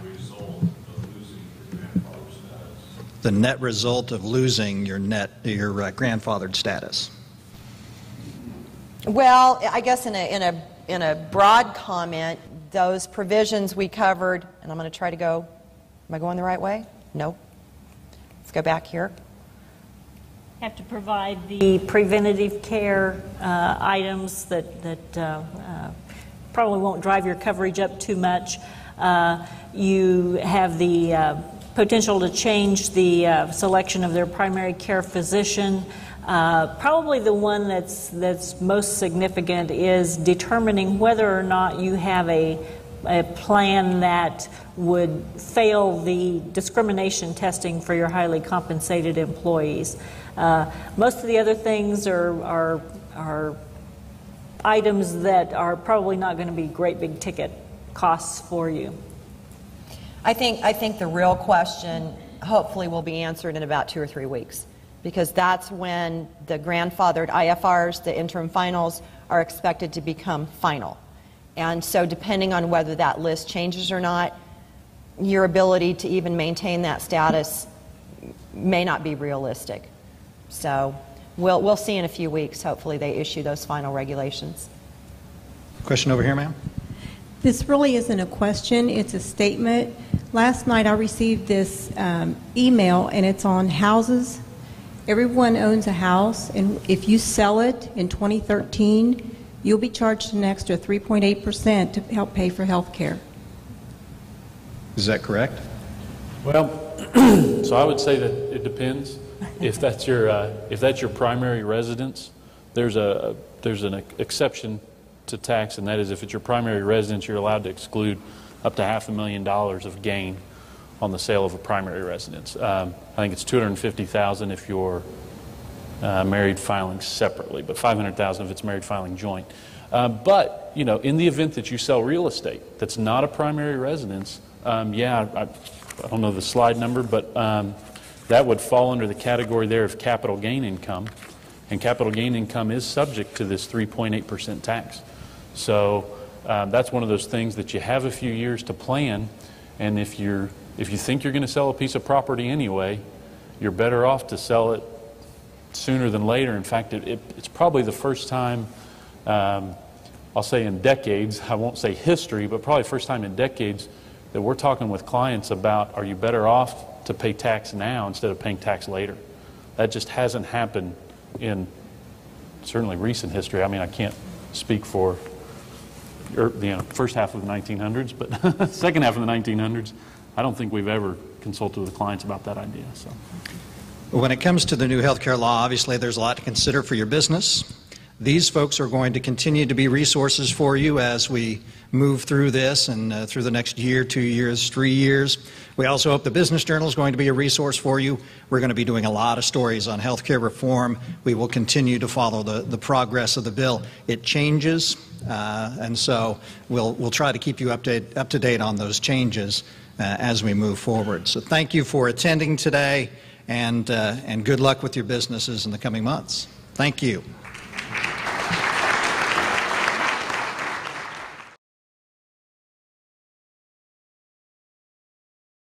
result of losing your grandfather status? The net result of losing your grandfathered status. Well, I guess in a broad comment, those provisions we covered, and I'm going to try to go. Am I going the right way? No. Let's go back here. Have to provide the preventative care items that probably won't drive your coverage up too much. You have the potential to change the selection of their primary care physician. Probably the one that's most significant is determining whether or not you have a plan that would fail the discrimination testing for your highly compensated employees. Most of the other things are items that are probably not going to be great big ticket costs for you. I think the real question hopefully will be answered in about 2 or 3 weeks, because that's when the grandfathered IFRs, the interim finals, are expected to become final. And so depending on whether that list changes or not, your ability to even maintain that status may not be realistic. So we'll see in a few weeks. Hopefully they issue those final regulations. Question over here, ma'am. This really isn't a question, it's a statement. Last night I received this email, and it's on houses. Everyone owns a house, and if you sell it in 2013, you'll be charged an extra 3.8% to help pay for health care. Is that correct? Well, so I would say that it depends. If that's your primary residence, there's an exception to tax, and that is if it's your primary residence, you're allowed to exclude up to $500,000 of gain on the sale of a primary residence. I think it's $250,000 if you're married filing separately, but $500,000 if it's married filing joint. But you know, in the event that you sell real estate that's not a primary residence, I don't know the slide number, but that would fall under the category there of capital gain income, and capital gain income is subject to this 3.8% tax. So that's one of those things that you have a few years to plan, and if you think you're going to sell a piece of property anyway, you're better off to sell it sooner than later. In fact, it's probably the first time, I'll say in decades, I won't say history, but probably first time in decades that we're talking with clients about, are you better off to pay tax now instead of paying tax later? That just hasn't happened in certainly recent history. I mean, I can't speak for first half of the 1900s, but second half of the 1900s, I don't think we've ever consulted with clients about that idea. So, when it comes to the new healthcare law, obviously there's a lot to consider for your business. These folks are going to continue to be resources for you as we move through this and through the next year, 2 years, 3 years. We also hope the Business Journal is going to be a resource for you. We're going to be doing a lot of stories on healthcare reform. We will continue to follow the progress of the bill. It changes, and so we'll try to keep you up to date on those changes as we move forward. So thank you for attending today, and good luck with your businesses in the coming months. Thank you.